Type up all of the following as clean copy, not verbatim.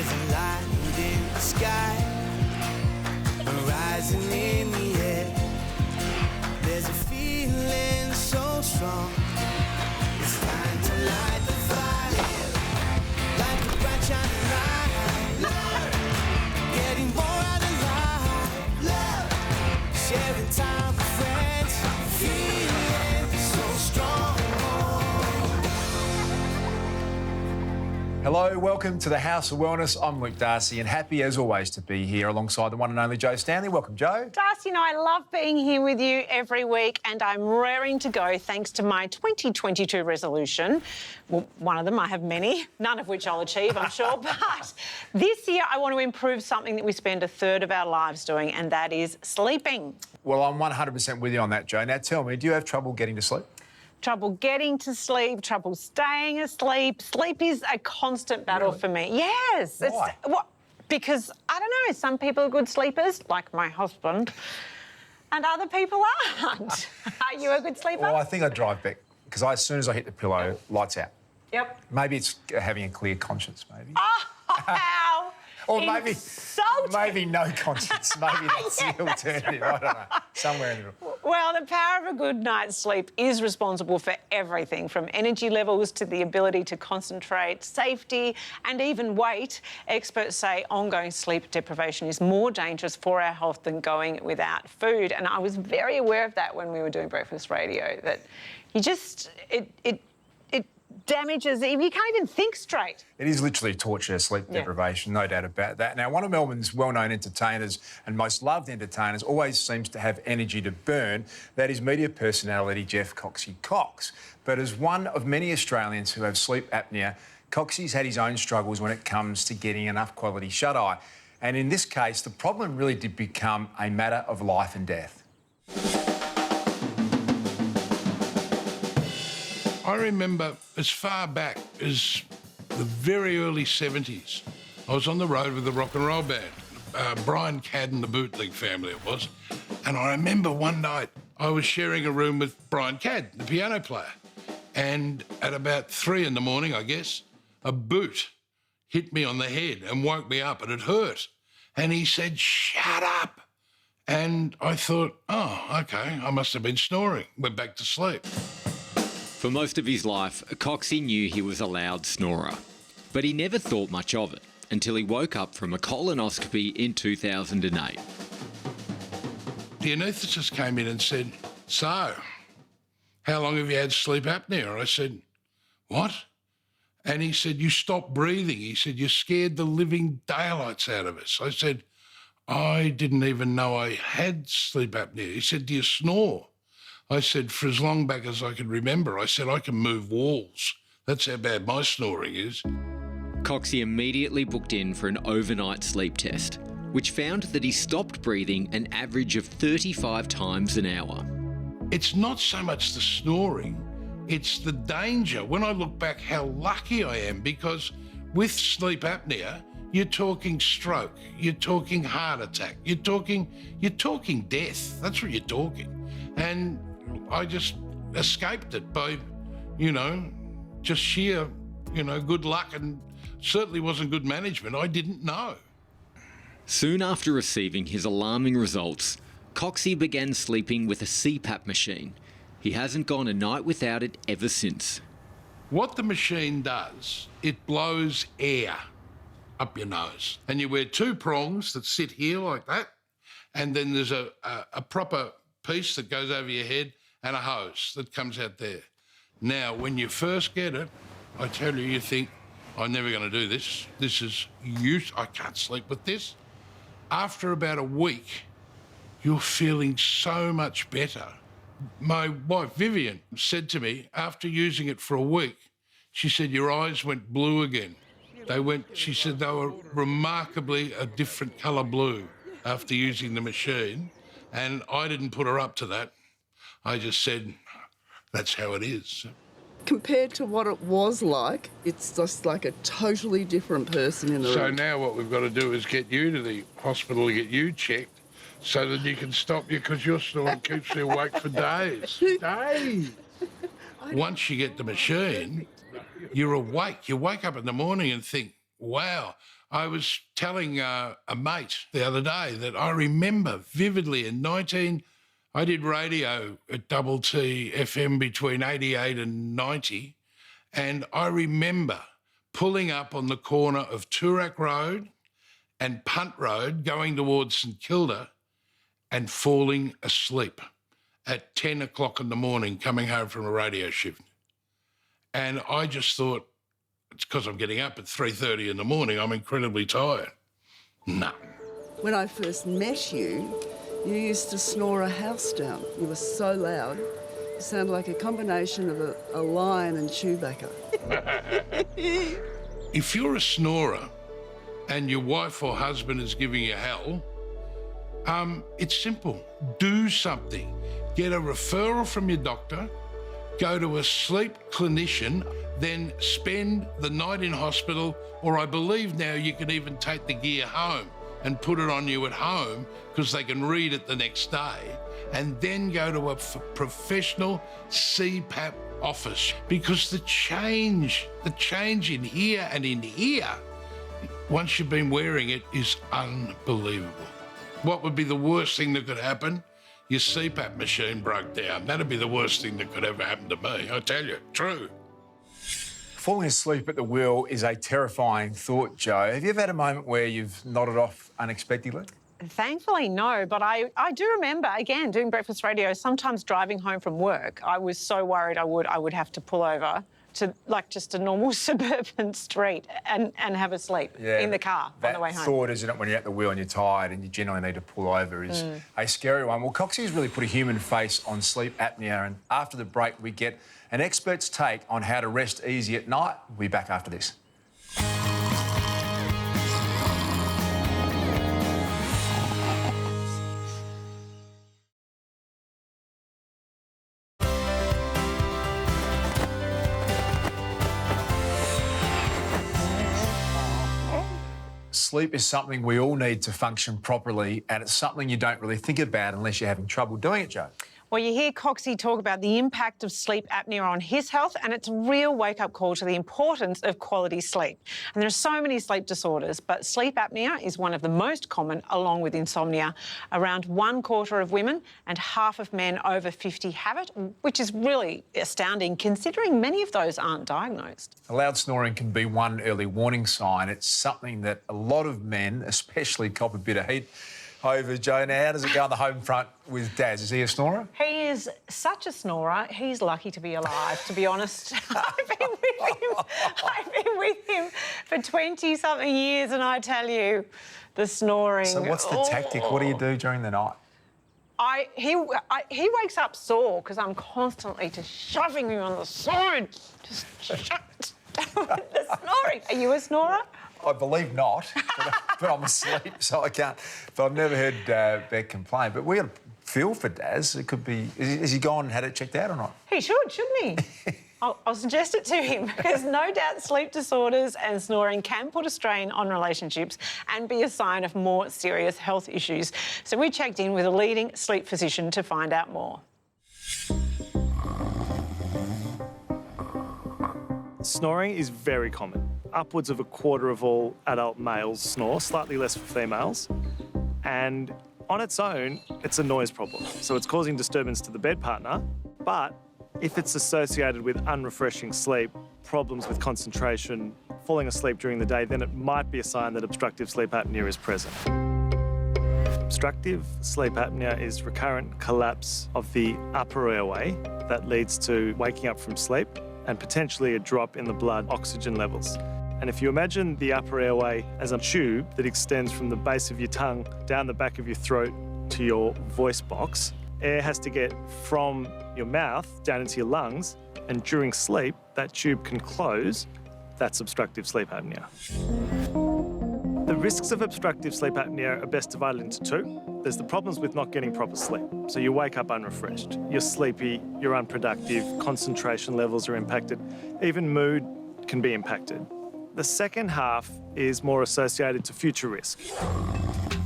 There's a light in the sky, rising in the air. There's a feeling so strong. It's time to light the fire, like a bright shining light. Love, getting more out of life. Love, sharing time with friends, feeling so strong. Hello, welcome to the House of Wellness. I'm Luke Darcy and happy as always to be here alongside the one and only Joe Stanley. Welcome, Joe. Darcy, I love being here with you every week and I'm raring to go thanks to my 2022 resolution. Well, one of them, I have many, none of which I'll achieve, I'm sure. But this year I want to improve something that we spend a third of our lives doing, and that is sleeping. Well, I'm 100% with you on that, Joe. Now tell me, do you have trouble getting to sleep? Trouble getting to sleep, trouble staying asleep. Sleep is a constant battle for me. Yes. Why? Because, I don't know, some people are good sleepers, like my husband, and other people aren't. Are you a good sleeper? Well, I think I drive back because as soon as I hit the pillow, lights out. Yep. Maybe it's having a clear conscience, maybe. Oh, how Or maybe insulting. no conscience. Maybe that's the alternative. I don't know. Somewhere in the middle. Well, the power of a good night's sleep is responsible for everything from energy levels to the ability to concentrate, safety and even weight. Experts say ongoing sleep deprivation is more dangerous for our health than going without food. And I was very aware of that when we were doing breakfast radio, that you just, it damages, you can't even think straight. It is literally torture, sleep deprivation, no doubt about that. Now, one of Melbourne's well-known entertainers and most loved entertainers always seems to have energy to burn. That is media personality Jeff Coxie Cox. But as one of many Australians who have sleep apnea, Coxie's had his own struggles when it comes to getting enough quality shut-eye. And in this case, the problem really did become a matter of life and death. I remember as far back as the very early 70s, I was on the road with the rock and roll band, Brian Cadd and the Bootleg Family it was, and I remember one night I was sharing a room with Brian Cadd, the piano player, and at about 3 a.m, I guess, a boot hit me on the head and woke me up and it hurt. And he said, "Shut up." And I thought, oh, OK, I must have been snoring. Went back to sleep. For most of his life, Coxie knew he was a loud snorer, but he never thought much of it until he woke up from a colonoscopy in 2008. The anaesthetist came in and said, "So, how long have you had sleep apnea?" I said, "What?" And he said, "You stopped breathing." He said, "You scared the living daylights out of us." I said, "I didn't even know I had sleep apnea." He said, "Do you snore?" I said, "For as long back as I can remember." I said, "I can move walls. That's how bad my snoring is." Coxie immediately booked in for an overnight sleep test, which found that he stopped breathing an average of 35 times an hour. It's not so much the snoring, it's the danger. When I look back, how lucky I am, because with sleep apnea, you're talking stroke, you're talking heart attack, you're talking death. That's what you're talking. And I just escaped it by, just sheer, good luck, and certainly wasn't good management. I didn't know. Soon after receiving his alarming results, Coxie began sleeping with a CPAP machine. He hasn't gone a night without it ever since. What the machine does, it blows air up your nose. And you wear 2 prongs that sit here like that, and then there's a proper piece that goes over your head and a hose that comes out there. Now, when you first get it, I tell you, you think, "I'm never going to do this. This is I can't sleep with this." After about a week, you're feeling so much better. My wife, Vivian, said to me, after using it for a week, she said, "Your eyes went blue again." She said they were remarkably a different colour blue after using the machine. And I didn't put her up to that. I just said, that's how it is. Compared to what it was like, it's just like a totally different person in the room. So now what we've got to do is get you to the hospital to get you checked so that you can stop you, because your snoring keeps you awake for days. Days. Once you get the machine, you're awake. You wake up in the morning and think, wow. I was telling a mate the other day that I remember vividly I did radio at Double T FM between 88 and 90, and I remember pulling up on the corner of Toorak Road and Punt Road going towards St Kilda and falling asleep at 10 o'clock in the morning coming home from a radio shift. And I just thought, it's because I'm getting up at 3:30 in the morning, I'm incredibly tired. No. When I first met you, you used to snore a house down. You were so loud. You sounded like a combination of a lion and Chewbacca. If you're a snorer and your wife or husband is giving you hell, it's simple. Do something. Get a referral from your doctor, go to a sleep clinician, then spend the night in hospital, or I believe now you can even take the gear home and put it on you at home because they can read it the next day, and then go to a professional CPAP office, because the change in here and in here, once you've been wearing it, is unbelievable. What would be the worst thing that could happen? Your CPAP machine broke down. That'd be the worst thing that could ever happen to me, I tell you, true. Falling asleep at the wheel is a terrifying thought, Joe. Have you ever had a moment where you've nodded off unexpectedly? Thankfully, no, but I do remember, again, doing breakfast radio, sometimes driving home from work, I was so worried I would have to pull over to, like, just a normal suburban street and have a sleep in the car on the way home. That thought, isn't it, when you're at the wheel and you're tired and you generally need to pull over, is a scary one. Well, Coxie's really put a human face on sleep apnea, and after the break we get an expert's take on how to rest easy at night. We'll be back after this. Sleep is something we all need to function properly, and it's something you don't really think about unless you're having trouble doing it, Joe. Well, you hear Coxie talk about the impact of sleep apnea on his health, and it's a real wake-up call to the importance of quality sleep. And there are so many sleep disorders, but sleep apnea is one of the most common, along with insomnia. Around 1/4 of women and half of men over 50 have it, which is really astounding considering many of those aren't diagnosed. Loud snoring can be one early warning sign. It's something that a lot of men, especially, cop a bit of heat over, Joe. Now, how does it go on the home front with Daz? Is he a snorer? He is such a snorer. He's lucky to be alive, to be honest. I've been with him for 20-something years, and I tell you, the snoring... So what's the tactic? What do you do during the night? He wakes up sore because I'm constantly just shoving him on the side. Just shut the snoring. Are you a snorer? I believe not, but I'm asleep, so I can't. But I've never heard Beck complain. But we got to feel for Daz. It could be... Has he gone and had it checked out or not? He should, shouldn't he? I'll suggest it to him, because no doubt sleep disorders and snoring can put a strain on relationships and be a sign of more serious health issues. So we checked in with a leading sleep physician to find out more. Snoring is very common. Upwards of 1/4 of all adult males snore, slightly less for females. And on its own, it's a noise problem. So it's causing disturbance to the bed partner. But if it's associated with unrefreshing sleep, problems with concentration, falling asleep during the day, then it might be a sign that obstructive sleep apnea is present. Obstructive sleep apnea is recurrent collapse of the upper airway that leads to waking up from sleep and potentially a drop in the blood oxygen levels. And if you imagine the upper airway as a tube that extends from the base of your tongue down the back of your throat to your voice box, air has to get from your mouth down into your lungs, and during sleep, that tube can close. That's obstructive sleep apnea. The risks of obstructive sleep apnea are best divided into two. There's the problems with not getting proper sleep. So you wake up unrefreshed, you're sleepy, you're unproductive, concentration levels are impacted, even mood can be impacted. The second half is more associated to future risk.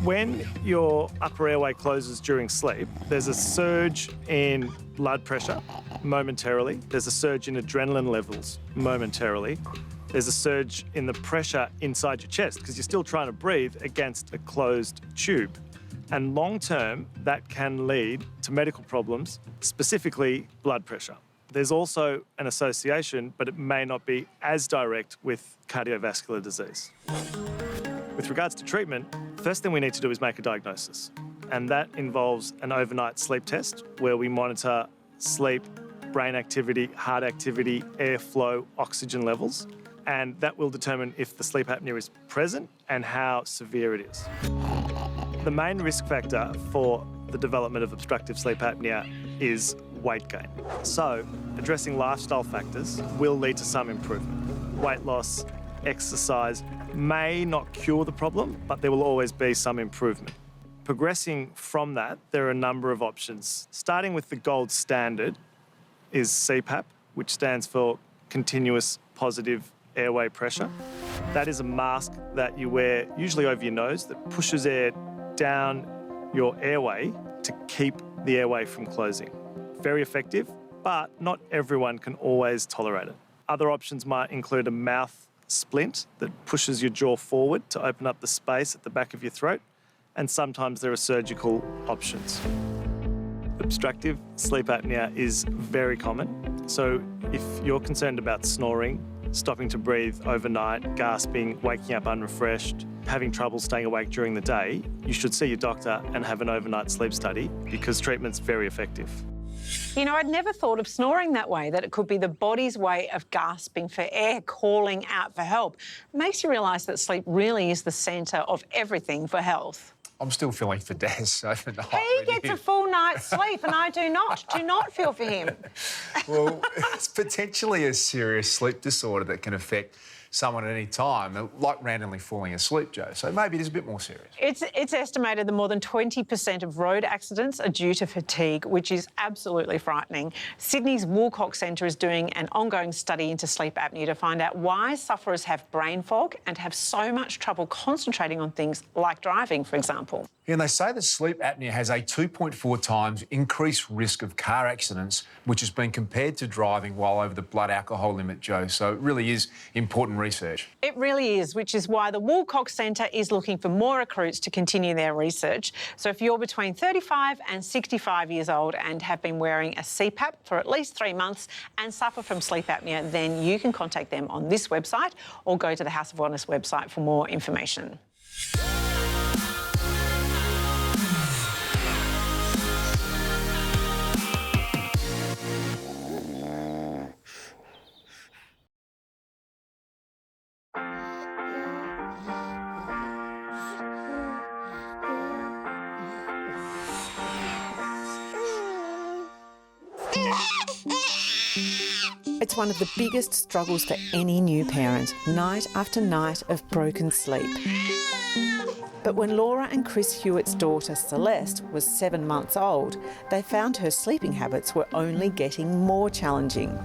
When your upper airway closes during sleep, there's a surge in blood pressure momentarily. There's a surge in adrenaline levels momentarily. there's a surge in the pressure inside your chest because you're still trying to breathe against a closed tube. And long term, that can lead to medical problems, specifically blood pressure. There's also an association, but it may not be as direct with cardiovascular disease. With regards to treatment, the first thing we need to do is make a diagnosis. And that involves an overnight sleep test where we monitor sleep, brain activity, heart activity, airflow, oxygen levels. And that will determine if the sleep apnea is present and how severe it is. The main risk factor for the development of obstructive sleep apnea is weight gain. So, addressing lifestyle factors will lead to some improvement. Weight loss, exercise may not cure the problem, but there will always be some improvement. Progressing from that, there are a number of options. Starting with the gold standard is CPAP, which stands for Continuous Positive Airway Pressure. That is a mask that you wear usually over your nose that pushes air down your airway to keep the airway from closing. Very effective, but not everyone can always tolerate it. Other options might include a mouth splint that pushes your jaw forward to open up the space at the back of your throat, and sometimes there are surgical options. Obstructive sleep apnea is very common, so if you're concerned about snoring, stopping to breathe overnight, gasping, waking up unrefreshed, having trouble staying awake during the day, you should see your doctor and have an overnight sleep study because treatment's very effective. You know, I'd never thought of snoring that way, that it could be the body's way of gasping for air, calling out for help. It makes you realise that sleep really is the centre of everything for health. I'm still feeling for Daz overnight. He gets a full night's sleep and I do not. Do not feel for him. Well, it's potentially a serious sleep disorder that can affect someone at any time, like randomly falling asleep, Joe. So maybe it is a bit more serious. It's estimated that more than 20% of road accidents are due to fatigue, which is absolutely frightening. Sydney's Woolcock Centre is doing an ongoing study into sleep apnea to find out why sufferers have brain fog and have so much trouble concentrating on things like driving, for example. And they say that sleep apnea has a 2.4 times increased risk of car accidents, which has been compared to driving while over the blood alcohol limit, Joe. So it really is important research. It really is, which is why the Woolcock Centre is looking for more recruits to continue their research. So if you're between 35 and 65 years old and have been wearing a CPAP for at least 3 months and suffer from sleep apnea, then you can contact them on this website or go to the House of Wellness website for more information. It's one of the biggest struggles for any new parent, night after night of broken sleep. But when Laura and Chris Hewitt's daughter Celeste was 7 months old, they found her sleeping habits were only getting more challenging.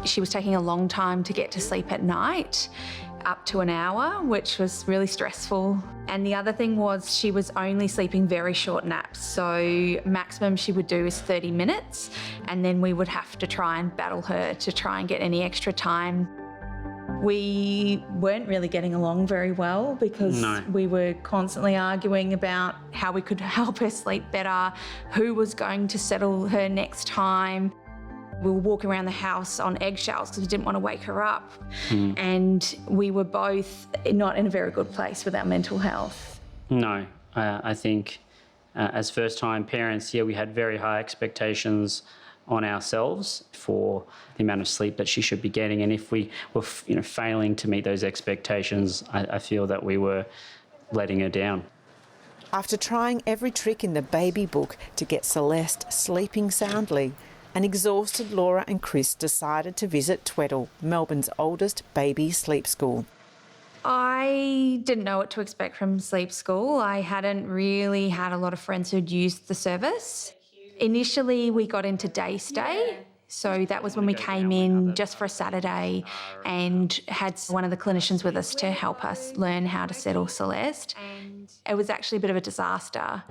She was taking a long time to get to sleep at night, up to an hour, which was really stressful. And the other thing was she was only sleeping very short naps. So maximum she would do is 30 minutes, and then we would have to try and battle her to try and get any extra time. We weren't really getting along very well because we were constantly arguing about how we could help her sleep better, who was going to settle her next time. We were walking around the house on eggshells because we didn't want to wake her up. And we were both not in a very good place with our mental health. No, I think as first-time parents, we had very high expectations on ourselves for the amount of sleep that she should be getting. And if we were failing to meet those expectations, I feel that we were letting her down. After trying every trick in the baby book to get Celeste sleeping soundly, an exhausted Laura and Chris decided to visit Tweddle, Melbourne's oldest baby sleep school. I didn't know what to expect from sleep school. I hadn't really had a lot of friends who'd used the service. Initially, we got into day stay. So that was when we came in just for a Saturday and had one of the clinicians with us to help us learn how to settle Celeste. It was actually a bit of a disaster,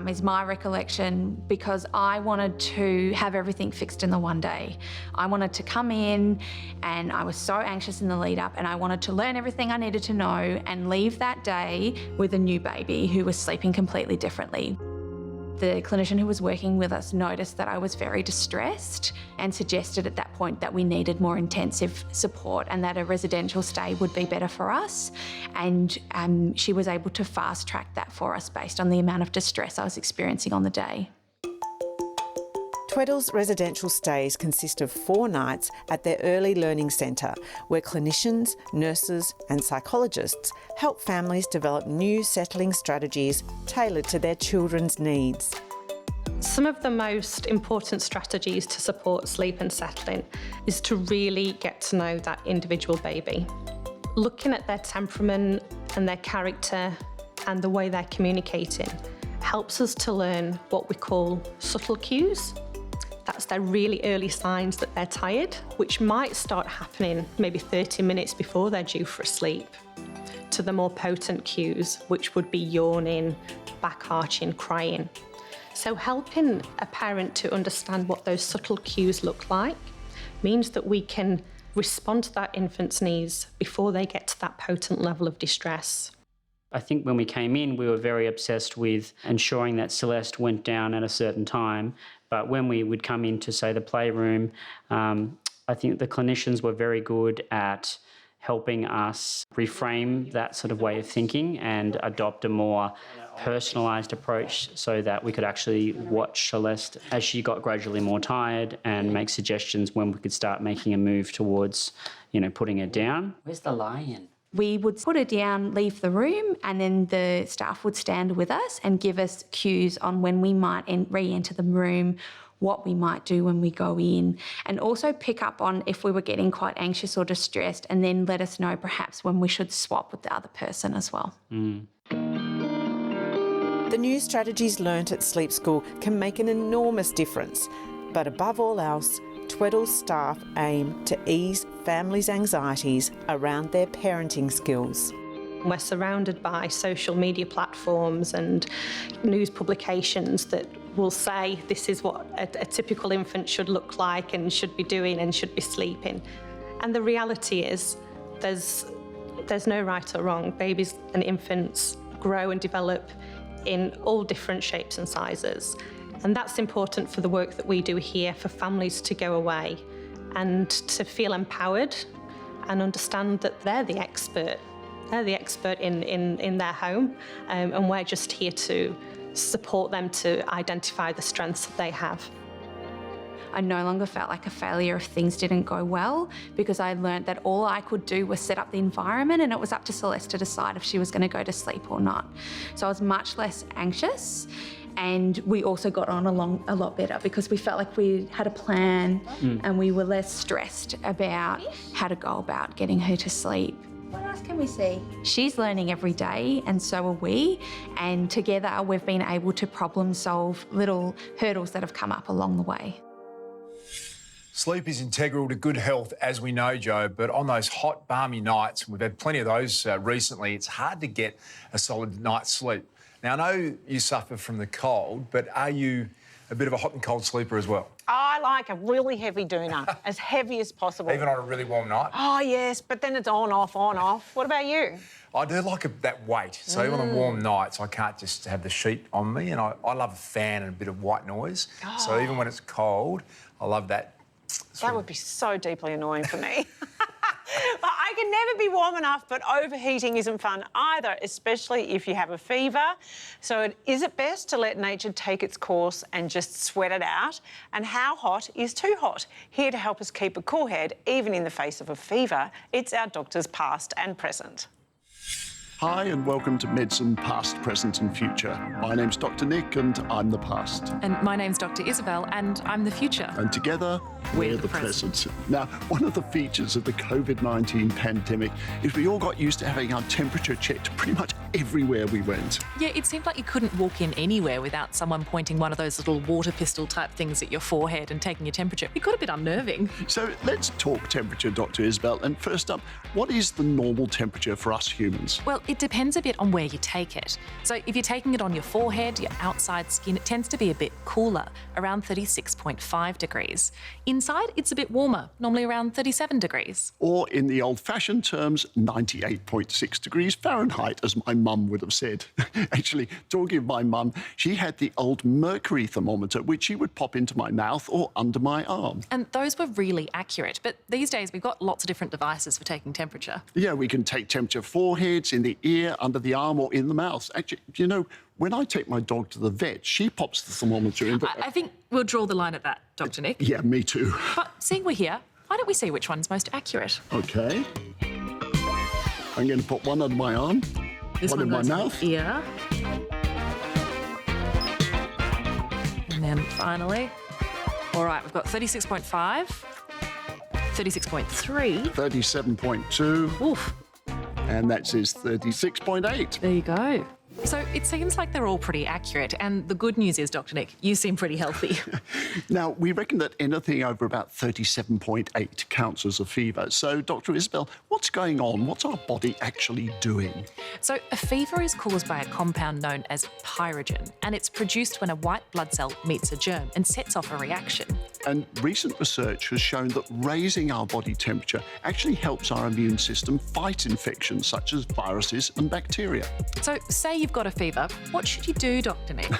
is my recollection, because I wanted to have everything fixed in the one day. I wanted to come in and I was so anxious in the lead up, and I wanted to learn everything I needed to know and leave that day with a new baby who was sleeping completely differently. The clinician who was working with us noticed that I was very distressed and suggested at that point that we needed more intensive support and that a residential stay would be better for us. And she was able to fast track that for us based on the amount of distress I was experiencing on the day. Tweddle's residential stays consist of 4 nights at their early learning centre, where clinicians, nurses and psychologists help families develop new settling strategies tailored to their children's needs. Some of the most important strategies to support sleep and settling is to really get to know that individual baby. Looking at their temperament and their character and the way they're communicating helps us to learn what we call subtle cues. That's their really early signs that they're tired, which might start happening maybe 30 minutes before they're due for sleep, to the more potent cues, which would be yawning, back arching, crying. So helping a parent to understand what those subtle cues look like means that we can respond to that infant's needs before they get to that potent level of distress. I think when we came in, we were very obsessed with ensuring that Celeste went down at a certain time. But when we would come into, say, the playroom, I think the clinicians were very good at helping us reframe that sort of way of thinking and adopt a more personalised approach so that we could actually watch Celeste as she got gradually more tired and make suggestions when we could start making a move towards, putting her down. Where's the lion? We would put her down, leave the room, and then the staff would stand with us and give us cues on when we might re-enter the room, what we might do when we go in, and also pick up on if we were getting quite anxious or distressed, and then let us know perhaps when we should swap with the other person as well. The new strategies learnt at Sleep School can make an enormous difference, but above all else, Tweddle's staff aim to ease families' anxieties around their parenting skills. We're surrounded by social media platforms and news publications that will say this is what a typical infant should look like and should be doing and should be sleeping. And the reality is there's no right or wrong. Babies and infants grow and develop in all different shapes and sizes. And that's important for the work that we do here, for families to go away and to feel empowered and understand that they're the expert. They're the expert in their home, and we're just here to support them to identify the strengths that they have. I no longer felt like a failure if things didn't go well, because I learned that all I could do was set up the environment, and it was up to Celeste to decide if she was going to go to sleep or not. So I was much less anxious, and we also got on along a lot better because we felt like we had a plan and we were less stressed about how to go about getting her to sleep. What else can we see? She's learning every day, and so are we. And together we've been able to problem solve little hurdles that have come up along the way. Sleep is integral to good health, as we know, Jo, but on those hot, balmy nights, we've had plenty of those recently, it's hard to get a solid night's sleep. Now, I know you suffer from the cold, but are you a bit of a hot and cold sleeper as well? I like a really heavy doona, as heavy as possible. Even on a really warm night? Oh, yes, but then it's on, off, on, off. What about you? I do like that weight. So even on warm nights, I can't just have the sheet on me, and I love a fan and a bit of white noise. Oh. So even when it's cold, I love that. That would be so deeply annoying for me. I can never be warm enough, but overheating isn't fun either, especially if you have a fever. So is it best to let nature take its course and just sweat it out? And how hot is too hot? Here to help us keep a cool head, even in the face of a fever, it's our doctors past and present. Hi and welcome to Medicine Past, Present and Future. My name's Dr. Nick and I'm the past. And my name's Dr. Isabel and I'm the future. And together, we're the present. Now, one of the features of the COVID-19 pandemic is we all got used to having our temperature checked pretty much everywhere we went. Yeah, it seemed like you couldn't walk in anywhere without someone pointing one of those little water pistol type things at your forehead and taking your temperature. It got a bit unnerving. So let's talk temperature, Dr. Isabel. And first up, what is the normal temperature for us humans? Well, it depends a bit on where you take it. So if you're taking it on your forehead, your outside skin, it tends to be a bit cooler, around 36.5 degrees. Inside, it's a bit warmer, normally around 37 degrees. Or in the old-fashioned terms, 98.6 degrees Fahrenheit, as my mum would have said. Actually, talking of my mum, she had the old mercury thermometer, which she would pop into my mouth or under my arm. And those were really accurate. But these days, we've got lots of different devices for taking temperature. Yeah, we can take temperature foreheads, in the ear, under the arm or in the mouth. Actually, you know, when I take my dog to the vet, she pops the thermometer in. I think we'll draw the line at that, Dr. Nick. Yeah, me too. But seeing we're here, why don't we see which one's most accurate? OK. I'm going to put one under my arm, one in my mouth. Ear. And then finally, all right, we've got 36.5, 36.3. 37.2. Oof. And that says 36.8. There you go. So it seems like they're all pretty accurate. And the good news is, Dr. Nick, you seem pretty healthy. Now, we reckon that anything over about 37.8 counts as a fever. So, Dr. Isabel, what's going on? What's our body actually doing? So a fever is caused by a compound known as pyrogen, and it's produced when a white blood cell meets a germ and sets off a reaction. And recent research has shown that raising our body temperature actually helps our immune system fight infections such as viruses and bacteria. So say you've got a fever, what should you do, Dr. Nick?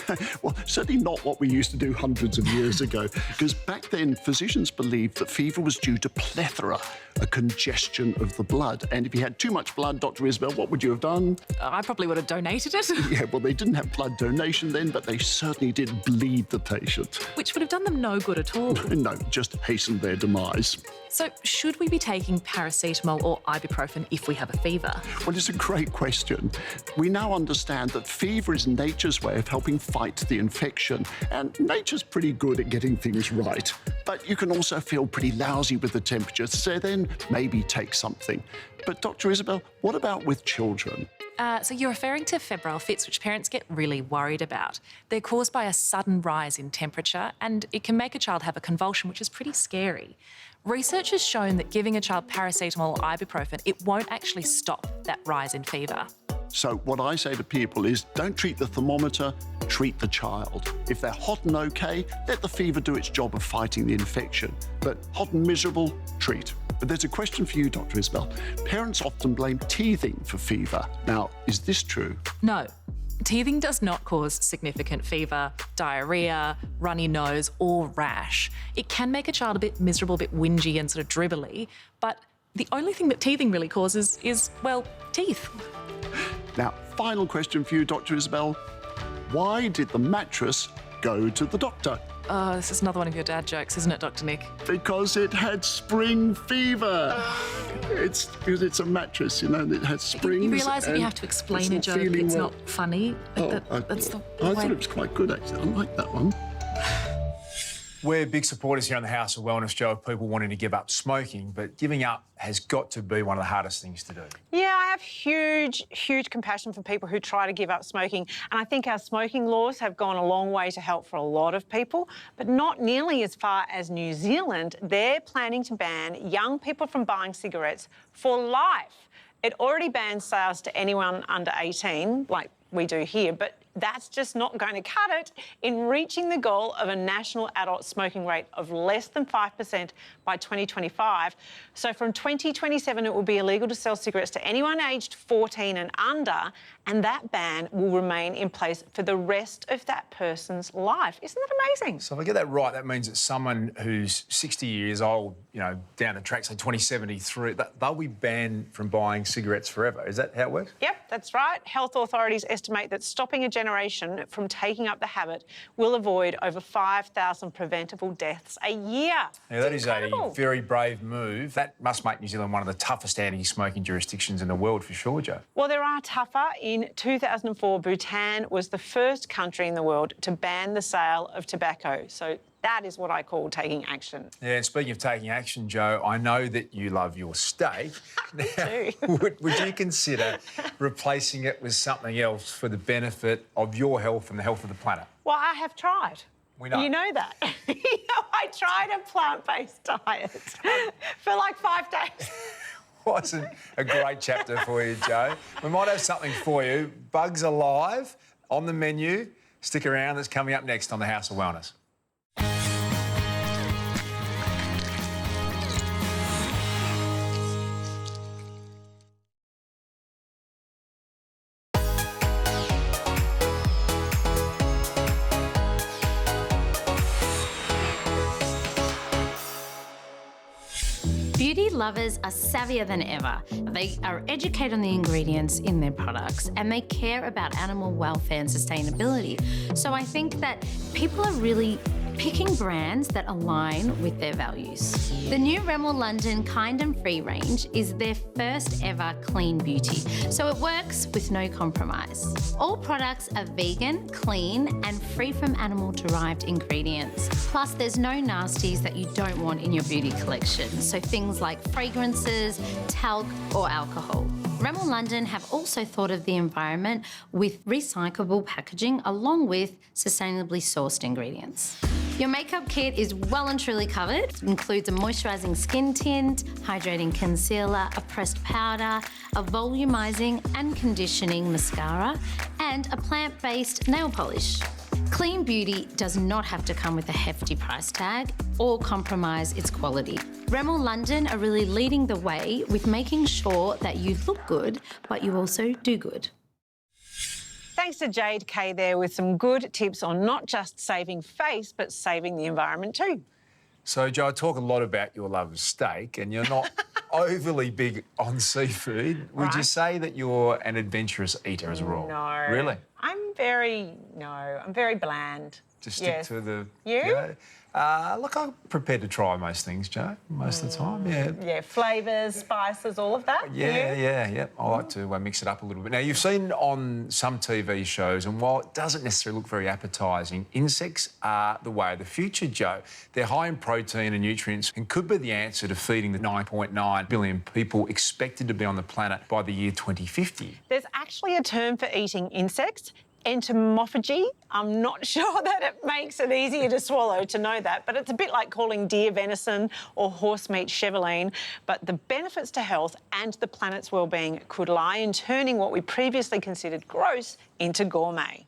Well, certainly not what we used to do hundreds of years ago, because back then physicians believed that fever was due to plethora, a congestion of the blood. And if you had too much blood, Dr. Isabel, what would you have done? I probably would have donated it. Yeah, well, they didn't have blood donation then, but they certainly did bleed the patient. Which would have done them no good at all. No, just hastened their demise. So should we be taking paracetamol or ibuprofen if we have a fever? Well, it's a great question. We now understand that fever is nature's way of helping fight the infection, and nature's pretty good at getting things right. But you can also feel pretty lousy with the temperature, so then maybe take something. But Dr. Isabel, what about with children? So you're referring to febrile fits, which parents get really worried about. They're caused by a sudden rise in temperature, and it can make a child have a convulsion, which is pretty scary. Research has shown that giving a child paracetamol or ibuprofen, it won't actually stop that rise in fever. So what I say to people is don't treat the thermometer, treat the child. If they're hot and okay, let the fever do its job of fighting the infection. But hot and miserable, treat. But there's a question for you, Dr. Isabel. Parents often blame teething for fever. Now, is this true? No. Teething does not cause significant fever, diarrhoea, runny nose or rash. It can make a child a bit miserable, a bit whingy and sort of dribbly, but the only thing that teething really causes is, well, teeth. Now, final question for you, Dr. Isabel. Why did the mattress go to the doctor? Oh, this is another one of your dad jokes, isn't it, Dr. Nick? Because it had spring fever. It's because it's a mattress, you know, and it has springs. You realise that you have to explain a joke, it's not funny. I thought it was quite good, actually. I like that one. We're big supporters here on the House of Wellness, Joe, of people wanting to give up smoking, but giving up has got to be one of the hardest things to do. Yeah, I have huge, huge compassion for people who try to give up smoking. And I think our smoking laws have gone a long way to help for a lot of people, but not nearly as far as New Zealand. They're planning to ban young people from buying cigarettes for life. It already bans sales to anyone under 18, like we do here, but that's just not going to cut it in reaching the goal of a national adult smoking rate of less than 5% by 2025. So from 2027, it will be illegal to sell cigarettes to anyone aged 14 and under, and that ban will remain in place for the rest of that person's life. Isn't that amazing? So if I get that right, that means that someone who's 60 years old, you know, down the track, say 2073, they'll be banned from buying cigarettes forever. Is that how it works? Yep, that's right. Health authorities estimate that stopping a generation from taking up the habit will avoid over 5,000 preventable deaths a year. Yeah, that is a very brave move. That must make New Zealand one of the toughest anti-smoking jurisdictions in the world for sure, Joe. Well, there are tougher. In 2004, Bhutan was the first country in the world to ban the sale of tobacco. So That is what I call taking action. Yeah, and speaking of taking action, Jo, I know that you love your steak. do. Would you consider replacing it with something else for the benefit of your health and the health of the planet? Well, I have tried. We know. You know that. I tried a plant-based diet for like 5 days. Wasn't a great chapter for you, Jo. We might have something for you. Bugs Alive on the menu. Stick around, it's coming up next on the House of Wellness. Beauty lovers are savvier than ever. They are educated on the ingredients in their products and they care about animal welfare and sustainability. So I think that people are really picking brands that align with their values. The new Rimmel London Kind and Free range is their first ever clean beauty, so it works with no compromise. All products are vegan, clean and free from animal-derived ingredients. Plus, there's no nasties that you don't want in your beauty collection, so things like fragrances, talc or alcohol. Rimmel London have also thought of the environment with recyclable packaging along with sustainably sourced ingredients. Your makeup kit is well and truly covered. It includes a moisturising skin tint, hydrating concealer, a pressed powder, a volumizing and conditioning mascara, and a plant-based nail polish. Clean beauty does not have to come with a hefty price tag or compromise its quality. Rimmel London are really leading the way with making sure that you look good, but you also do good. Thanks to Jade Kay there with some good tips on not just saving face, but saving the environment too. So, Jo, I talk a lot about your love of steak and you're not overly big on seafood. Would you say that you're an adventurous eater as a rule? No. Really? I'm very bland. Just stick to the... You? Look, I'm prepared to try most things, Jo, most of the time, yeah. Yeah, flavours, spices, all of that? Yeah. I like to mix it up a little bit. Now, you've seen on some TV shows, and while it doesn't necessarily look very appetising, insects are the way of the future, Jo. They're high in protein and nutrients and could be the answer to feeding the 9.9 billion people expected to be on the planet by the year 2050. There's actually a term for eating insects. Entomophagy. I'm not sure that it makes it easier to swallow to know that, but it's a bit like calling deer venison or horse meat chevaline. But the benefits to health and the planet's well-being could lie in turning what we previously considered gross into gourmet.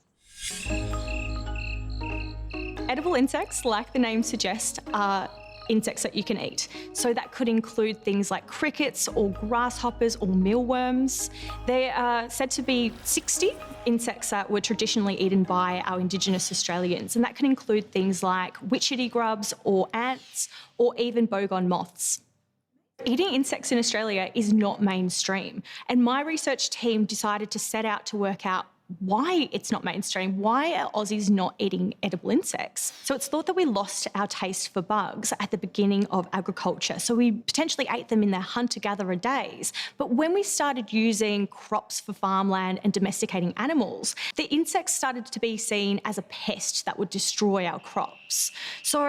Edible insects, like the name suggests, are insects that you can eat. So that could include things like crickets or grasshoppers or mealworms. There are said to be 60 insects that were traditionally eaten by our Indigenous Australians, and that can include things like witchetty grubs or ants or even boggon moths. Eating insects in Australia is not mainstream, and my research team decided to set out to work out why it's not mainstream. Why are Aussies not eating edible insects? So it's thought that we lost our taste for bugs at the beginning of agriculture. So we potentially ate them in their hunter-gatherer days. But when we started using crops for farmland and domesticating animals, the insects started to be seen as a pest that would destroy our crops. So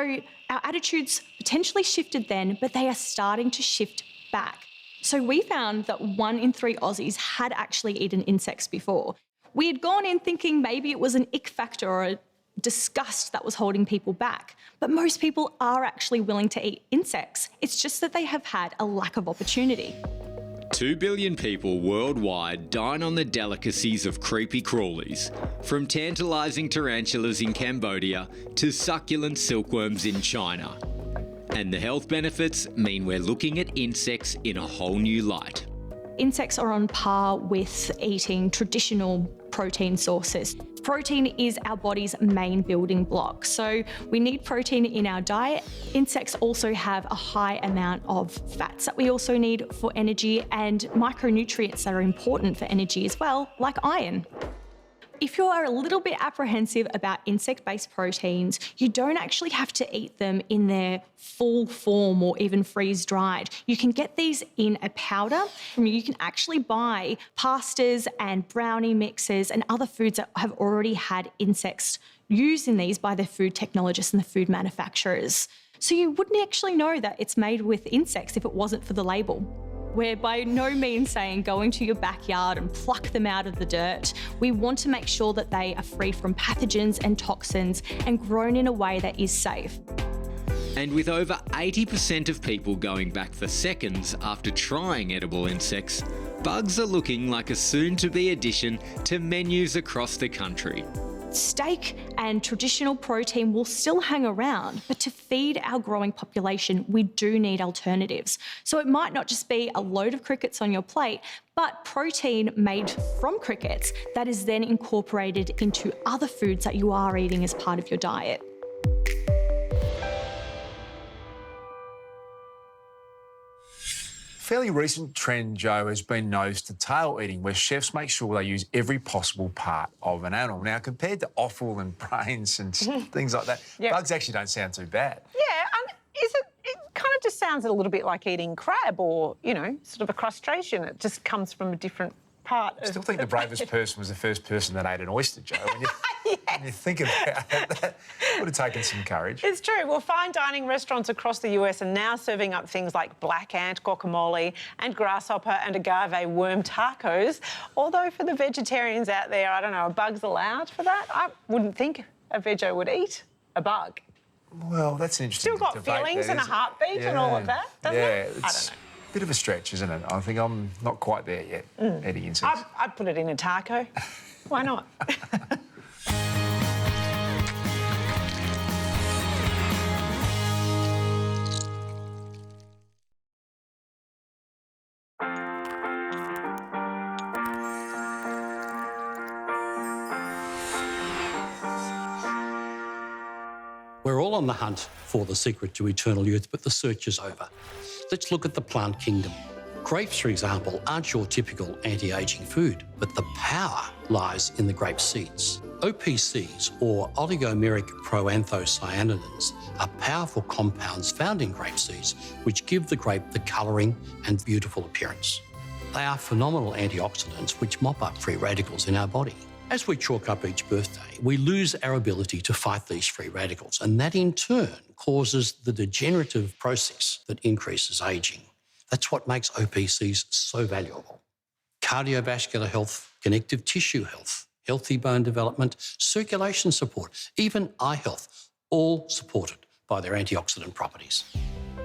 our attitudes potentially shifted then, but they are starting to shift back. So we found that 1 in 3 Aussies had actually eaten insects before. We had gone in thinking maybe it was an ick factor or a disgust that was holding people back. But most people are actually willing to eat insects. It's just that they have had a lack of opportunity. 2 billion people worldwide dine on the delicacies of creepy crawlies, from tantalising tarantulas in Cambodia to succulent silkworms in China. And the health benefits mean we're looking at insects in a whole new light. Insects are on par with eating traditional protein sources. Protein is our body's main building block, so we need protein in our diet. Insects also have a high amount of fats that we also need for energy and micronutrients that are important for energy as well, like iron. If you are a little bit apprehensive about insect-based proteins, you don't actually have to eat them in their full form or even freeze-dried. You can get these in a powder. You can actually buy pastas and brownie mixes and other foods that have already had insects used in these by the food technologists and the food manufacturers. So you wouldn't actually know that it's made with insects if it wasn't for the label. We're by no means saying going to your backyard and pluck them out of the dirt. We want to make sure that they are free from pathogens and toxins and grown in a way that is safe. And with over 80% of people going back for seconds after trying edible insects, bugs are looking like a soon-to-be addition to menus across the country. Steak and traditional protein will still hang around, but to feed our growing population, we do need alternatives. So it might not just be a load of crickets on your plate, but protein made from crickets that is then incorporated into other foods that you are eating as part of your diet. Fairly recent trend, Joe, has been nose to tail eating, where chefs make sure they use every possible part of an animal. Now, compared to offal and brains and things like that, bugs actually don't sound too bad. Yeah, it kind of just sounds a little bit like eating crab or, you know, sort of a crustacean. It just comes from a different part. I still think the bravest person was the first person that ate an oyster, Joe. When you think about it, that would have taken some courage. It's true. Well, fine dining restaurants across the US are now serving up things like black ant guacamole and grasshopper and agave worm tacos. Although for the vegetarians out there, I don't know, are bugs allowed for that? I wouldn't think a veggie would eat a bug. Well, that's an interesting Still got debate feelings there, and a heartbeat and all of that, doesn't it? It's I don't know. a bit of a stretch, isn't it? I think I'm not quite there yet, eating insects. I'd put it in a taco. Why not? We're all on the hunt for the secret to eternal youth, but the search is over. Let's look at the plant kingdom. Grapes, for example, aren't your typical anti-aging food, but the power lies in the grape seeds. OPCs, or oligomeric proanthocyanidins, are powerful compounds found in grape seeds which give the grape the colouring and beautiful appearance. They are phenomenal antioxidants which mop up free radicals in our body. As we chalk up each birthday, we lose our ability to fight these free radicals, and that in turn causes the degenerative process that increases ageing. That's what makes OPCs so valuable. Cardiovascular health, connective tissue health, healthy bone development, circulation support, even eye health, all supported by their antioxidant properties.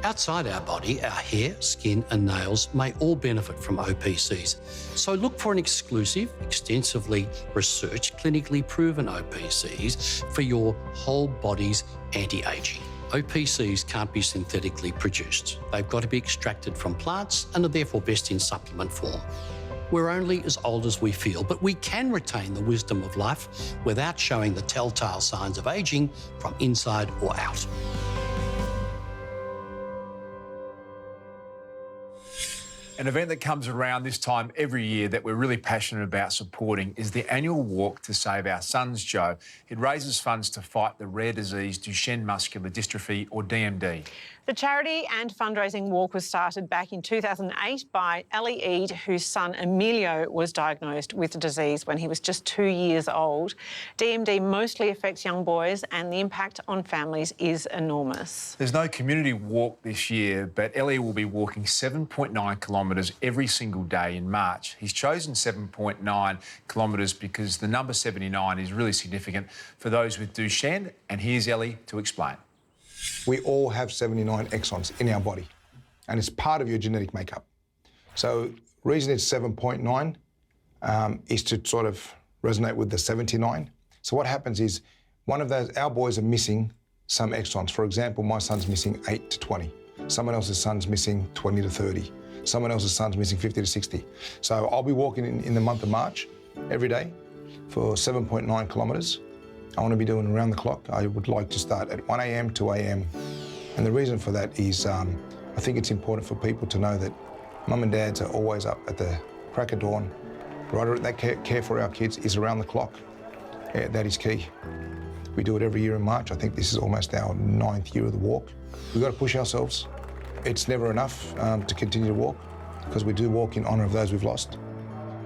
Outside our body, our hair, skin and nails may all benefit from OPCs. So look for an exclusive, extensively researched, clinically proven OPCs for your whole body's anti-aging. OPCs can't be synthetically produced. They've got to be extracted from plants and are therefore best in supplement form. We're only as old as we feel, but we can retain the wisdom of life without showing the telltale signs of aging from inside or out. An event that comes around this time every year that we're really passionate about supporting is the annual Walk to Save Our Sons, Joe. It raises funds to fight the rare disease Duchenne muscular dystrophy, or DMD. The charity and fundraising walk was started back in 2008 by Ellie Eade, whose son Emilio was diagnosed with the disease when he was just 2 years old. DMD mostly affects young boys and the impact on families is enormous. There's no community walk this year, but Ellie will be walking 7.9 kilometres every single day in March. He's chosen 7.9 kilometres because the number 79 is really significant for those with Duchenne, and here's Ellie to explain. We all have 79 exons in our body, and it's part of your genetic makeup. So the reason it's 7.9 is to sort of resonate with the 79. So what happens is one of those, our boys are missing some exons. For example, my son's missing 8 to 20. Someone else's son's missing 20 to 30. Someone else's son's missing 50 to 60. So I'll be walking in the month of March every day for 7.9 kilometres. I want to be doing around the clock. I would like to start at 1 a.m, 2 a.m. And the reason for that is I think it's important for people to know that mum and dads are always up at the crack of dawn. Right, that care for our kids is around the clock. That is key. We do it every year in March. I think this is almost our 9th year of the walk. We've got to push ourselves. It's never enough to continue to walk, because we do walk in honour of those we've lost.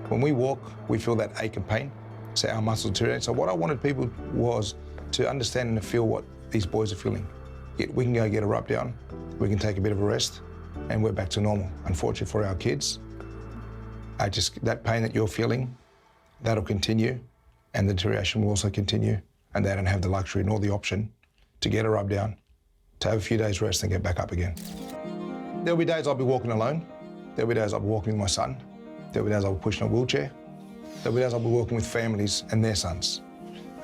When we walk, we feel that ache and pain, so our muscles deteriorate. So what I wanted people was to understand and to feel what these boys are feeling. Yet we can go get a rub down, we can take a bit of a rest, and we're back to normal. Unfortunately for our kids, that pain that you're feeling, that'll continue, and the deterioration will also continue, and they don't have the luxury nor the option to get a rub down, to have a few days rest and get back up again. There'll be days I'll be walking alone. There'll be days I'll be walking with my son. There'll be days I'll be pushing a wheelchair. There'll be days I'll be walking with families and their sons.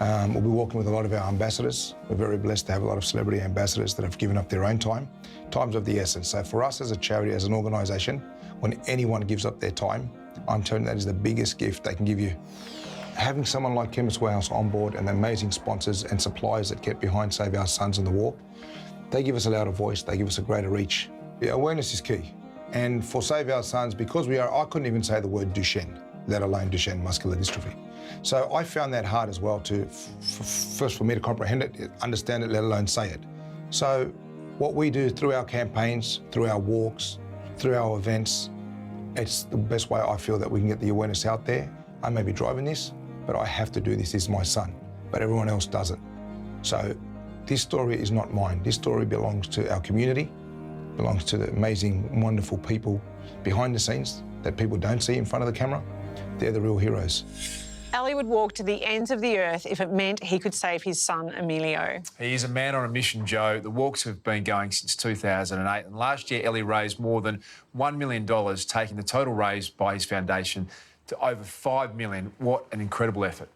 We'll be walking with a lot of our ambassadors. We're very blessed to have a lot of celebrity ambassadors that have given up their own time. Time's of the essence. So for us as a charity, as an organisation, when anyone gives up their time, I'm telling you that is the biggest gift they can give you. Having someone like Chemist Warehouse on board and the amazing sponsors and suppliers that get behind Save Our Sons in the walk, they give us a louder voice, they give us a greater reach. Yeah, awareness is key. And for Save Our Sons, because I couldn't even say the word Duchenne, let alone Duchenne muscular dystrophy. So I found that hard as well first for me to comprehend it, understand it, let alone say it. So what we do through our campaigns, through our walks, through our events, it's the best way I feel that we can get the awareness out there. I may be driving this, but I have to do this. This is my son, but everyone else doesn't. So this story is not mine. This story belongs to our community, belongs to the amazing, wonderful people behind the scenes that people don't see in front of the camera. They're the real heroes. Ali would walk to the ends of the earth if it meant he could save his son, Emilio. He is a man on a mission, Joe. The walks have been going since 2008, and last year Ellie raised more than $1 million, taking the total raised by his foundation to over $5 million. What an incredible effort.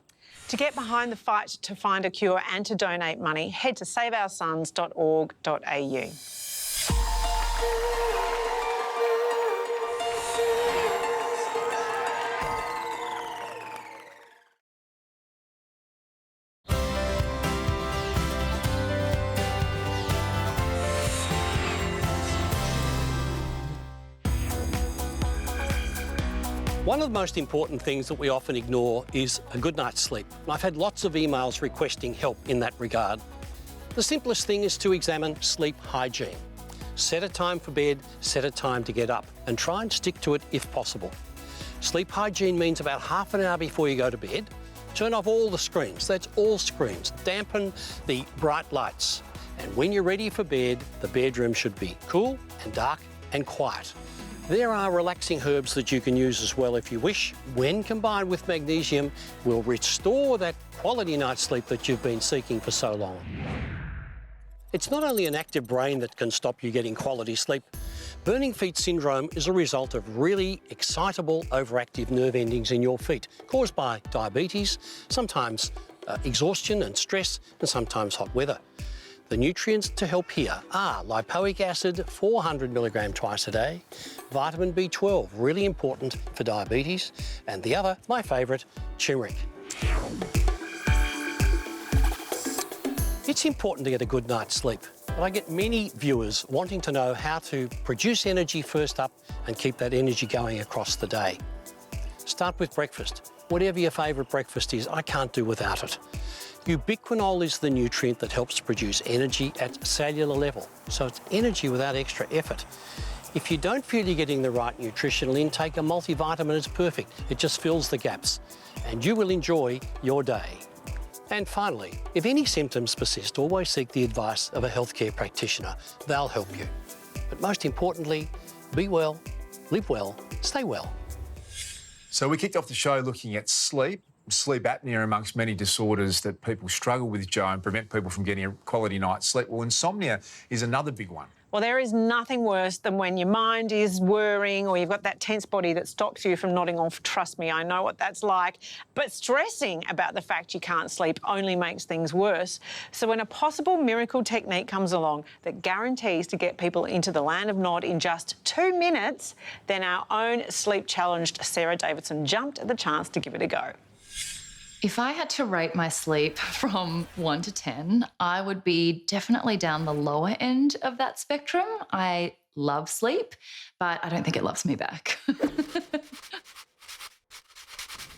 To get behind the fight to find a cure and to donate money, head to saveoursons.org.au. One of the most important things that we often ignore is a good night's sleep. I've had lots of emails requesting help in that regard. The simplest thing is to examine sleep hygiene. Set a time for bed, set a time to get up, and try and stick to it if possible. Sleep hygiene means about half an hour before you go to bed, turn off all the screens, that's all screens, dampen the bright lights. And when you're ready for bed, the bedroom should be cool and dark and quiet. There are relaxing herbs that you can use as well if you wish. When combined with magnesium, will restore that quality night's sleep that you've been seeking for so long. It's not only an active brain that can stop you getting quality sleep. Burning feet syndrome is a result of really excitable, overactive nerve endings in your feet, caused by diabetes, sometimes exhaustion and stress, and sometimes hot weather. The nutrients to help here are lipoic acid, 400 milligram twice a day, vitamin B12, really important for diabetes, and the other, my favourite, turmeric. It's important to get a good night's sleep, but I get many viewers wanting to know how to produce energy first up and keep that energy going across the day. Start with breakfast. Whatever your favourite breakfast is, I can't do without it. Ubiquinol is the nutrient that helps produce energy at cellular level, so it's energy without extra effort. If you don't feel you're getting the right nutritional intake, a multivitamin is perfect. It just fills the gaps, and you will enjoy your day. And finally, if any symptoms persist, always seek the advice of a healthcare practitioner. They'll help you. But most importantly, be well, live well, stay well. So we kicked off the show looking at sleep apnea amongst many disorders that people struggle with, Joe, and prevent people from getting a quality night's sleep. Well, insomnia is another big one. Well, there is nothing worse than when your mind is worrying or you've got that tense body that stops you from nodding off. Trust me, I know what that's like. But stressing about the fact you can't sleep only makes things worse. So when a possible miracle technique comes along that guarantees to get people into the land of nod in just 2 minutes, then our own sleep-challenged Sarah Davidson jumped at the chance to give it a go. If I had to rate my sleep from 1 to 10, I would be definitely down the lower end of that spectrum. I love sleep, but I don't think it loves me back.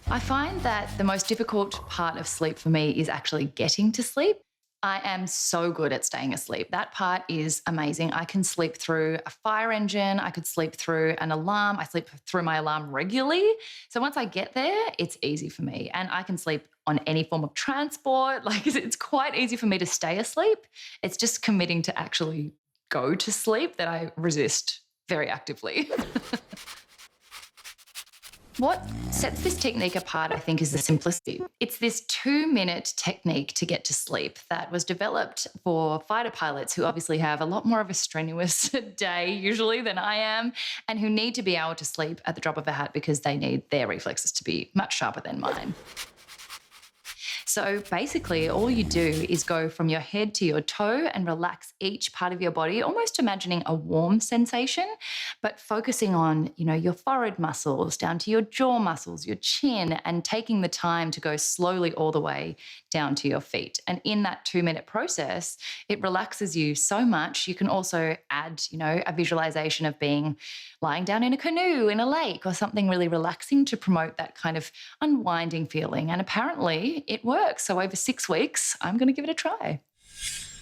I find that the most difficult part of sleep for me is actually getting to sleep. I am so good at staying asleep. That part is amazing. I can sleep through a fire engine. I could sleep through an alarm. I sleep through my alarm regularly. So once I get there, it's easy for me. And I can sleep on any form of transport. Like, it's quite easy for me to stay asleep. It's just committing to actually go to sleep that I resist very actively. What sets this technique apart, I think, is the simplicity. It's this 2-minute technique to get to sleep that was developed for fighter pilots who obviously have a lot more of a strenuous day usually than I am, and who need to be able to sleep at the drop of a hat because they need their reflexes to be much sharper than mine. So basically, all you do is go from your head to your toe and relax each part of your body, almost imagining a warm sensation, but focusing on, your forehead muscles, down to your jaw muscles, your chin, and taking the time to go slowly all the way down to your feet. And in that 2-minute process, it relaxes you so much. You can also add, a visualization of being lying down in a canoe in a lake or something really relaxing to promote that kind of unwinding feeling. And apparently it works. So over 6 weeks, I'm going to give it a try.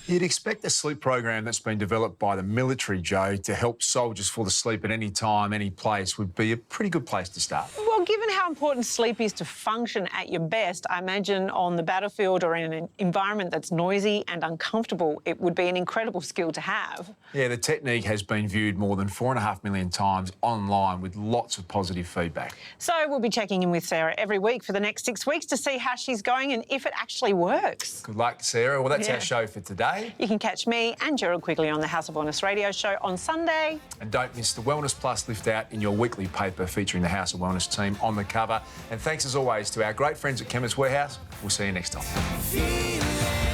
You'd expect a sleep program that's been developed by the military, Joe, to help soldiers fall asleep at any time, any place, would be a pretty good place to start. Well, given how important sleep is to function at your best, I imagine on the battlefield or in an environment that's noisy and uncomfortable, it would be an incredible skill to have. Yeah, the technique has been viewed more than 4.5 million times online with lots of positive feedback. So we'll be checking in with Sarah every week for the next 6 weeks to see how she's going and if it actually works. Good luck, Sarah. Well, that's our show for today. You can catch me and Gerald Quigley on the House of Wellness radio show on Sunday. And don't miss the Wellness Plus lift out in your weekly paper featuring the House of Wellness team on the cover. And thanks as always to our great friends at Chemist Warehouse. We'll see you next time.